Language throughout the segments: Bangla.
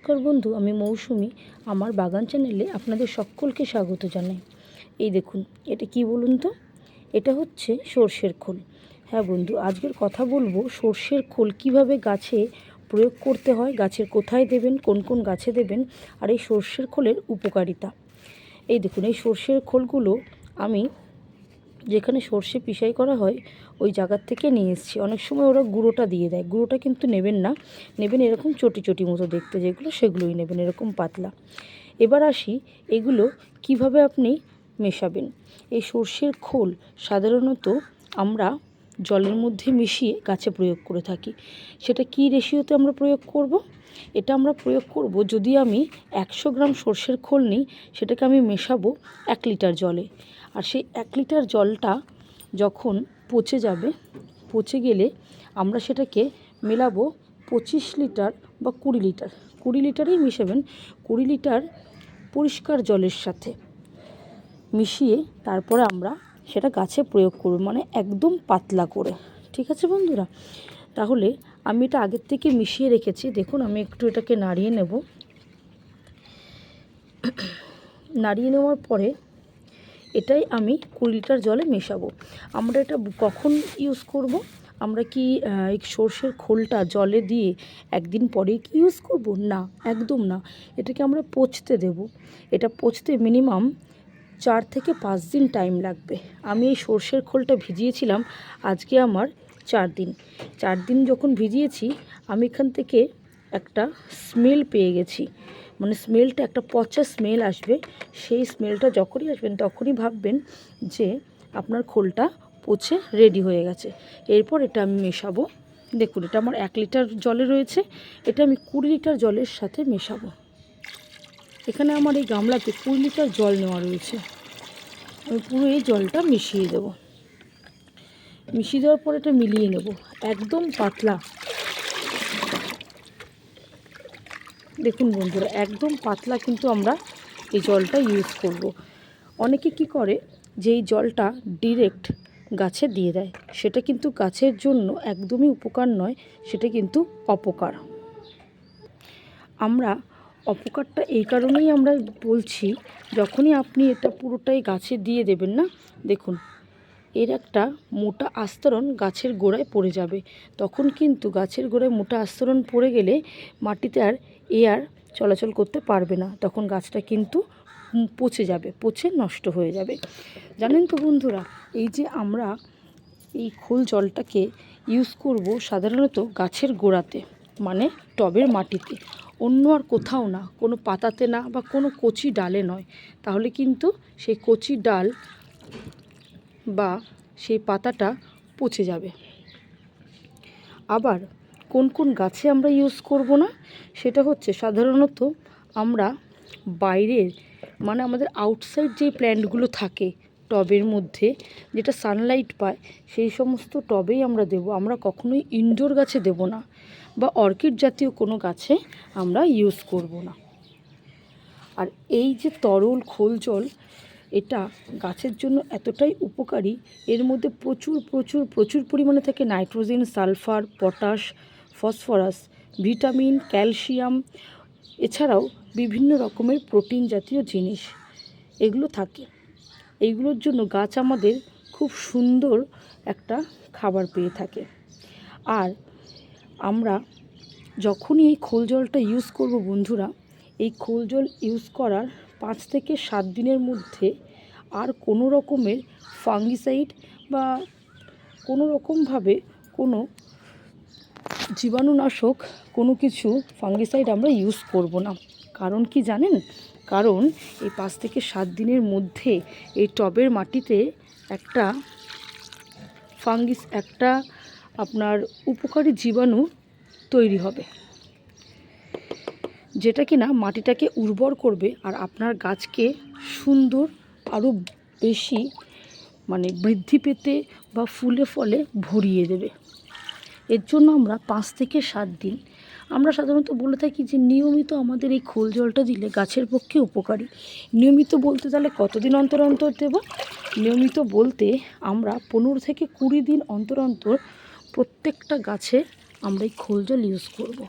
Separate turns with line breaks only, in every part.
নমস্কার বন্ধু, আমি মৌসুমি। আমার বাগান চ্যানেলে আপনাদের সকলকে স্বাগত জানাই। এই দেখুন, এটা কি বলুন তো? এটা হচ্ছে সর্ষের খোল। হ্যাঁ বন্ধু, আজকের কথা বলবো সর্ষের খোল কিভাবে গাছে প্রয়োগ করতে হয়, গাছের কোথায় দেবেন, কোন কোন গাছে দেবেন, আর এই সর্ষের খোলের উপকারিতা। এই দেখুন, এই সর্ষের খোলগুলো আমি যেখানে সর্ষে পিষাই করা হয় ওই জায়গার থেকে নিয়ে এসেছি। অনেক সময় ওরা গুঁড়োটা দিয়ে দেয়, গুঁড়োটা কিন্তু নেবেন না, নেবেন এরকম চটি চটি মতো দেখতে যেগুলো, সেগুলোই নেবেন, এরকম পাতলা। এবার আসি এগুলো কিভাবে আপনি মেশাবেন। এই সর্ষের খোল সাধারণত আমরা জলের মধ্যে মিশিয়ে গাছে প্রয়োগ করে থাকি। সেটা কি রেশিওতে আমরা প্রয়োগ করব? এটা আমরা প্রয়োগ করব, যদি আমি 100 গ্রাম সর্ষের খোল নিই, সেটাকে আমি মেশাবো 1 লিটার জলে। আর সেই 1 লিটার জলটা যখন পচে যাবে, পচে গেলে আমরা সেটাকে মেলাবো 25 লিটার বা 20 লিটার, 20 লিটারেই মেশাবেন, 20 লিটার পরিষ্কার জলের সাথে মিশিয়ে তারপরে আমরা সেটা গাছে প্রয়োগ করব, মানে একদম পাতলা করে। ঠিক আছে বন্ধুরা? তাহলে আমি এটা আগের থেকে মিশিয়ে রেখেছি। দেখুন, আমি একটু এটাকে নাড়িয়ে নেব। নাড়িয়ে নেওয়ার পরে এটাই আমি 20 লিটার জলে মেশাবো। আমরা এটা কখন ইউজ করব? আমরা কি এই সর্ষের খোলটা জলে দিয়ে একদিন পরে কি ইউজ করব? না, একদম না। এটাকে আমরা পচতে দেব। এটা পচতে মিনিমাম 4 থেকে 5 দিন টাইম লাগবে। আমি এই সর্ষের খোলটা ভিজিয়েছিলাম আজকে আমার 4 দিন। 4 দিন যখন ভিজিয়েছি, আমি এখান থেকে একটা স্মেল পেয়ে গেছি, মানে স্মেলটা একটা পচা স্মেল আসবে। সেই স্মেলটা যখনই আসবেন তখনই ভাববেন যে আপনার খোলটা পচে রেডি হয়ে গেছে। এরপর এটা আমি মেশাবো। দেখুন, এটা আমার 1 লিটার জলে রয়েছে, এটা আমি 20 লিটার জলের সাথে মেশাবো। এখানে আমার এই গামলাতে 20 লিটার জল নেওয়া রয়েছে। আমি পুরো এই জলটা মিশিয়ে দেব। মিশিয়ে দেওয়ার পর এটা মিলিয়ে নেব, একদম পাতলা। দেখুন বন্ধুরা, একদম পাতলা কিন্তু আমরা এই জলটা ইউজ করব। অনেকে কি করে যে এই জলটা ডিরেক্ট গাছে দিয়ে দেয়, সেটা কিন্তু গাছের জন্য একদমই উপকার নয়, সেটা কিন্তু অপকার। আমরা অপকারটা এই কারণেই আমরা বলছি, যখনই আপনি এটা পুরোটাই গাছে দিয়ে দেবেন না, দেখুন এর একটা মোটা আস্তরণ গাছের গোড়ায় পড়ে যাবে। তখন কিন্তু গাছের গোড়ায় মোটা আস্তরণ পড়ে গেলে মাটিতে আর এয়ার চলাচল করতে পারবে না, তখন গাছটা কিন্তু পচে যাবে, পচে নষ্ট হয়ে যাবে। জানেন তো বন্ধুরা, এই যে আমরা এই খোল জলটাকে ইউজ করব সাধারণত গাছের গোড়াতে, মানে টবের মাটিতে, অন্য আর কোথাও না, কোনো পাতাতে না, বা কোনো কচি ডালে নয়। তাহলে কিন্তু সেই কচি ডাল বা সেই পাতাটা পচে যাবে। আবার কোন কোন গাছে আমরা ইউজ করব না, সেটা হচ্ছে সাধারণত আমরা বাইরের, মানে আমাদের আউটসাইড যেই প্ল্যান্টগুলো থাকে টবের মধ্যে, যেটা সানলাইট পায়, সেই সমস্ত টবেই আমরা দেব। আমরা কখনোই ইনডোর গাছে দেব না, বা অর্কিড জাতীয় কোনো গাছে আমরা ইউজ করব না। আর এই যে তরল খোল জল, এটা গাছের জন্য এতটাই উপকারী, এর মধ্যে প্রচুর প্রচুর প্রচুর পরিমাণে থাকে nitrogen, sulphur, potash, phosphorus, vitamin, calcium, এছাড়াও বিভিন্ন রকমের প্রোটিন জাতীয় জিনিস এগুলো থাকে। এইগুলোর জন্য গাছ আমাদের খুব সুন্দর একটা খাবার পেয়ে থাকে। আর আমরা যখনই এই খোল জলটা ইউজ করব বন্ধুরা, এই খোল জল ইউজ করার 5 থেকে 7 দিনের মধ্যে আর কোনো রকমের ফাঙ্গিসাইড বা কোনো রকমভাবে কোনো জীবাণুনাশক কোনো কিছু ফাঙ্গিসাইড আমরা ইউজ করব না। কারণ কি জানেন? কারণ এই 5 থেকে 7 দিনের মধ্যে এই টবের মাটিতে একটা একটা আপনার উপকারী জীবাণু তৈরি হবে, যেটা কিনা মাটিটাকে উর্বর করবে আর আপনার গাছকে সুন্দর আরও বেশি, মানে বৃদ্ধি পেতে বা ফুলে ফলে ভরিয়ে দেবে। এর জন্য আমরা 5 থেকে 7 দিন, আমরা সাধারণত বলে থাকি যে নিয়মিত আমাদের এই খোল জলটা দিলে গাছের পক্ষে উপকারী। নিয়মিত বলতে তাহলে কতদিন অন্তর অন্তর দেব? নিয়মিত বলতে আমরা 15 থেকে 20 দিন অন্তর অন্তর প্রত্যেকটা গাছে আমরা এই খোল জল ইউজ করব।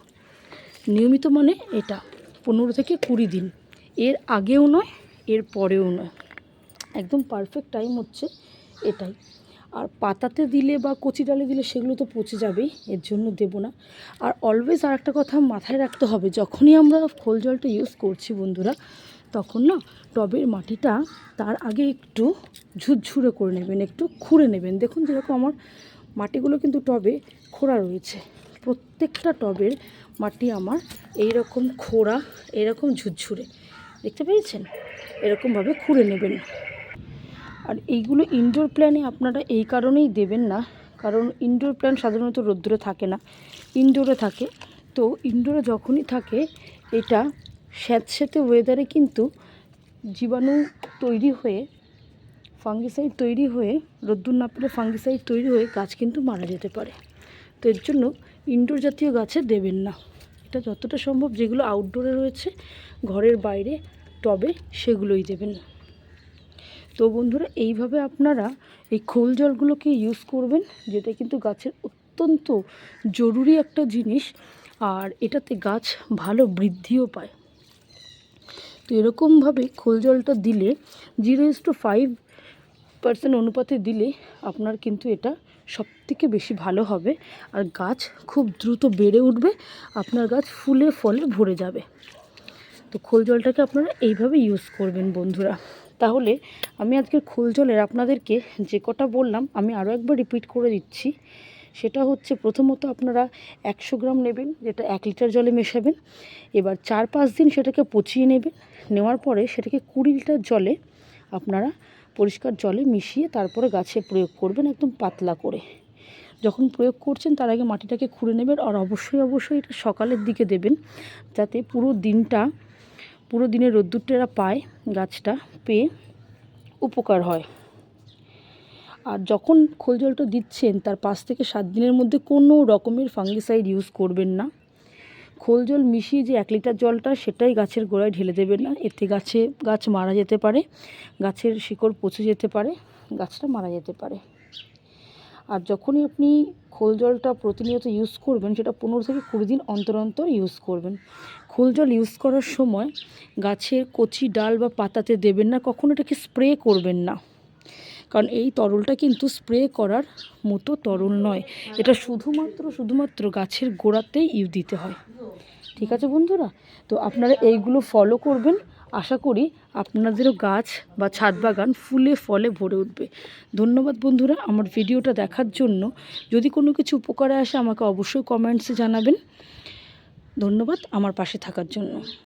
নিয়মিত মানে এটা। 15 থেকে 20 দিন, এর আগেও নয় এর পরেও নয়, একদম পারফেক্ট টাইম হচ্ছে এটাই। আর পাতাতে দিলে বা কচি ডালে দিলে সেগুলো তো পচে যাবেই, এর জন্য দেবো না। আর অলওয়েজ আর একটা কথা মাথায় রাখতে হবে, যখনই আমরা খোল জলটা ইউজ করছি বন্ধুরা, তখন না টবের মাটিটা তার আগে একটু ঝুরঝুরে করে নেবেন, একটু খুঁড়ে নেবেন। দেখুন যেরকম আমার মাটিগুলো কিন্তু টবে খোঁড়া রয়েছে, প্রত্যেকটা টবের মাটি আমার এইরকম খোঁড়া, এরকম ঝুরঝুরে, দেখতে পেয়েছেন? এরকমভাবে খুঁড়ে নেবেন। আর এইগুলো ইনডোর প্ল্যানে আপনারা এই কারণেই দেবেন না, কারণ ইনডোর প্ল্যান্ট সাধারণত রোদ্দুরে থাকে না, ইনডোরে থাকে। তো ইনডোরে যখনই থাকে এটা স্যাঁতস্যাঁতে ওয়েদারে কিন্তু জীবাণু তৈরি হয়ে, ফাঙ্গিসাইড তৈরি হয়ে, রোদ্দুর না পেলে ফাঙ্গিসাইড তৈরি হয়ে গাছ কিন্তু মারা যেতে পারে। তো এর জন্য ইনডোর জাতীয় গাছে দেবেন না। এটা যতটা সম্ভব যেগুলো আউটডোরে রয়েছে ঘরের বাইরে টবে, সেগুলোই দেবেন। তো বন্ধুরা, এইভাবে আপনারা এই খোল জলগুলোকে ইউজ করবেন, যেটা কিন্তু গাছের অত্যন্ত জরুরি একটা জিনিস, আর এটাতে গাছ ভালো বৃদ্ধিও পায়। তো এরকমভাবে খোল জলটা দিলে 0:5% অনুপাতে দিলে আপনার কিন্তু এটা সবথেকে বেশি ভালো হবে, আর গাছ খুব দ্রুত বেড়ে উঠবে, আপনার গাছ ফুলে ফলে ভরে যাবে। তো খোল জলটাকে আপনারা এইভাবে ইউজ করবেন বন্ধুরা। তাহলে আমি আজকের খোল জলের আপনাদেরকে যে কটা বললাম আমি আরও একবার রিপিট করে দিচ্ছি। সেটা হচ্ছে, প্রথমত আপনারা 100 গ্রাম নেবেন, যেটা 1 লিটার জলে মেশাবেন। এবার 4-5 দিন সেটাকে পচিয়ে নেবেন, নেওয়ার পরে সেটাকে 20 লিটার জলে আপনারা পরিষ্কার জলে মিশিয়ে তারপরে গাছে প্রয়োগ করবেন, একদম পাতলা করে। যখন প্রয়োগ করছেন তার আগে মাটিটাকে খুঁড়ে নেবেন, আর অবশ্যই এটা সকালের দিকে দেবেন, যাতে পুরো দিনের রোদ্দুরটা পায়, গাছটা পেয়ে উপকার হয়। আর যখন খোল জলটা দিচ্ছেন তার 5 থেকে 7 দিনের মধ্যে কোনো রকমের ফাঙ্গিসাইড ইউজ করবেন না। খোল জল মিশিয়ে যে 1 লিটার জলটা, সেটাই গাছের গোড়ায় ঢেলে দেবেন না, এতে গাছ মারা যেতে পারে, গাছের শিকড় পচে যেতে পারে, গাছটা মারা যেতে পারে। আর যখনই আপনি খোল জলটা প্রতিনিয়ত ইউজ করবেন, সেটা 15 থেকে 20 দিন অন্তর অন্তর ইউজ করবেন। খোল জল ইউজ করার সময় গাছের কচি ডাল বা পাতাতে দেবেন না, কখনো এটাকে স্প্রে করবেন না, কারণ এই তরলটা কিন্তু স্প্রে করার মতো তরল নয়, এটা শুধুমাত্র গাছের গোড়াতেই দিতে হয়। ঠিক আছে বন্ধুরা? তো আপনারা এইগুলো ফলো করবেন, আশা করি আপনাদেরও গাছ বা ছাদ বাগান ফুলে ফলে ভরে উঠবে। ধন্যবাদ বন্ধুরা আমার ভিডিওটা দেখার জন্য। যদি কোনো কিছু উপকারে আসে আমাকে অবশ্যই কমেন্টসে জানাবেন। ধন্যবাদ আমার পাশে থাকার জন্য।